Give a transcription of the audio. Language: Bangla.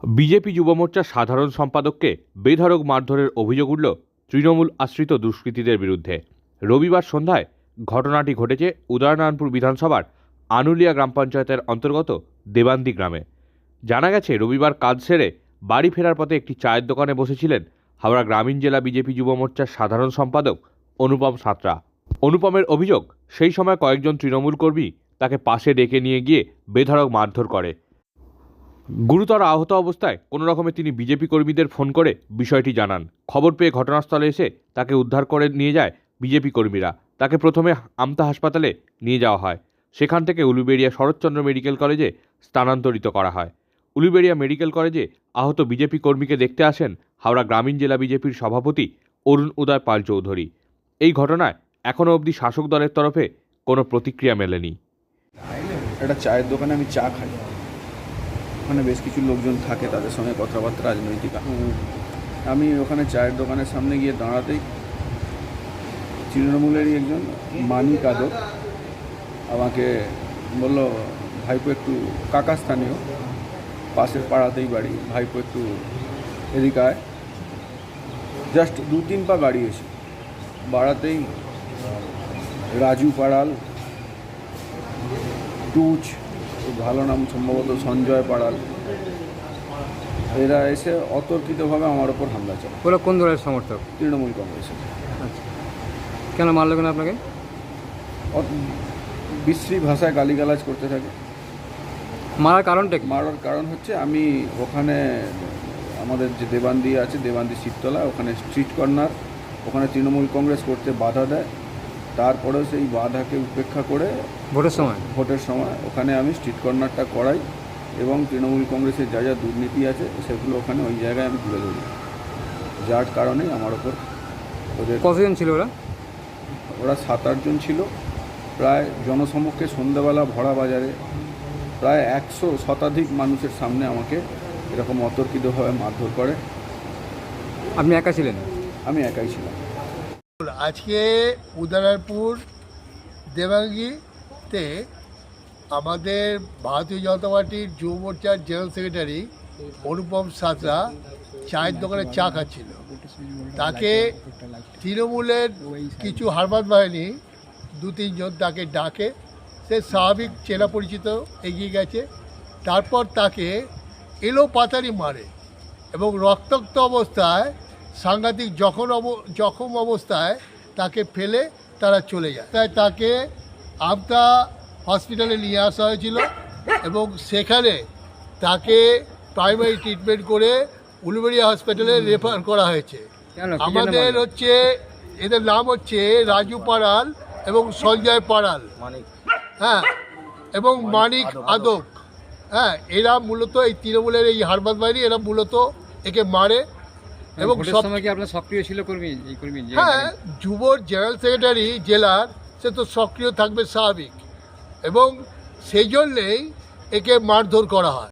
বিজেপি যুব মোর্চার সাধারণ সম্পাদককে বেধড়ক মারধরের অভিযোগ উঠল তৃণমূল আশ্রিত দুষ্কৃতীদের বিরুদ্ধে। রবিবার সন্ধ্যায় ঘটনাটি ঘটেছে উদয়নারায়ণপুর বিধানসভার আনুলিয়া গ্রাম পঞ্চায়েতের অন্তর্গত দেবান্দি গ্রামে। জানা গেছে, রবিবার কাজ সেরে বাড়ি ফেরার পথে একটি চায়ের দোকানে বসেছিলেন হাওড়া গ্রামীণ জেলা বিজেপি যুব মোর্চার সাধারণ সম্পাদক অনুপম সাঁতরা। অনুপমের অভিযোগ, সেই সময় কয়েকজন তৃণমূল কর্মী তাকে পাশে ডেকে নিয়ে গিয়ে বেধড়ক মারধর করে। গুরুতর আহত অবস্থায় কোনো রকমে তিনি বিজেপি কর্মীদের ফোন করে বিষয়টি জানান। খবর পেয়ে ঘটনাস্থলে এসে তাকে উদ্ধার করে নিয়ে যায় বিজেপি কর্মীরা। তাকে প্রথমে আমতা হাসপাতালে নিয়ে যাওয়া হয়, সেখান থেকে উলুবেড়িয়া শরৎচন্দ্র মেডিকেল কলেজে স্থানান্তরিত করা হয়। উলুবেড়িয়া মেডিকেল কলেজে আহত বিজেপি কর্মীকে দেখতে আসেন হাওড়া গ্রামীণ জেলা বিজেপির সভাপতি অরুণ উদয় পাল চৌধুরী। এই ঘটনায় এখনও অবধি শাসক দলের তরফে কোনো প্রতিক্রিয়া মেলেনি। একটা চায়ের দোকানে আমি চা খাই, ওখানে বেশ কিছু লোকজন থাকে, তাদের সঙ্গে কথাবার্তা রাজনৈতিক। আমি ওখানে চায়ের দোকানের সামনে গিয়ে দাঁড়াতেই তৃণমূলেরই একজন মানি কাদক আমাকে বলল, ভাইপো একটু, কাকা স্থানীয়, পাশের পাড়াতেই বাড়ি, ভাইপো একটু এদিকে আয়। জাস্ট 2-3 পা বাড়িয়েছে, বাড়াতেই রাজু পাড়াল, টুচ, ভালো নাম সম্ভবত সঞ্জয় পাড়াল, এরা এসে অতর্কিতভাবে আমার ওপর হামলা চালায়। ওরা কোন দলের সমর্থক? তৃণমূল কংগ্রেসের। আচ্ছা, কেন মারলো কেন আপনাকে? বিশ্রী ভাষায় গালিগালাজ করতে থাকে। মারার কারণটা কি? মারার কারণ হচ্ছে, আমি ওখানে আমাদের যে দেবান্দি আছে, দেবান্দি শিবতলা, ওখানে স্ট্রিট কর্নার, ওখানে তৃণমূল কংগ্রেস করতে বাধা দেয়। তারপরেও সেই বাধাকে উপেক্ষা করে ভোটের সময় ওখানে আমি স্ট্রিট কর্নারটা করাই এবং তৃণমূল কংগ্রেসের যা যা দুর্নীতি আছে সেগুলো ওখানে ওই জায়গায় আমি তুলে ধরি, যার কারণেই আমার ওপর ওদের। কতজন ছিল ওরা? ওরা 7-8 জন ছিল। প্রায় জনসমক্ষে সন্ধ্যাবেলা ভরা বাজারে প্রায় 100 শতাধিক মানুষের সামনে আমাকে এরকম অতর্কিতভাবে মারধর করে। আপনি একা ছিলেন? আমি একাই ছিলাম। আজকে উদয়নারায়ণপুর দেবাঙ্গিতে আমাদের ভারতীয় জনতা পার্টির যুব মোর্চার জেনারেল সেক্রেটারি অনুপম সাঁতরা চায়ের দোকানে চা খাচ্ছিল। তাকে তৃণমূলের কিছু হারবাদ বাহিনী 2-3 জন তাকে ডাকে। সে স্বাভাবিক চেনা পরিচিত এগিয়ে গেছে। তারপর তাকে এলো পাতারি মারে এবং রক্তাক্ত অবস্থায়, সাংঘাতিক জখম অবস্থায় তাকে ফেলে তারা চলে যায়। তাই তাকে আমতা হসপিটালে নিয়ে আসা হয়েছিল এবং সেখানে তাকে প্রাইমারি ট্রিটমেন্ট করে উলুবেড়িয়া হসপিটালে রেফার করা হয়েছে। আমাদের হচ্ছে, এদের নাম হচ্ছে রাজু পাড়াল এবং সঞ্জয় পাড়াল, হ্যাঁ, এবং মানিক আদক, হ্যাঁ, এরা মূলত এই তৃণমূলের এই হারবাদ বাহিনী, এরা মূলত একে মারে। এবং সময় কি আপনার সক্রিয় ছিল কর্মী? হ্যাঁ, যুবর জেনারেল সেক্রেটারি জেলার, সে তো সক্রিয় থাকবে স্বাভাবিক, এবং সেই জন্যেই একে মারধর করা হয়।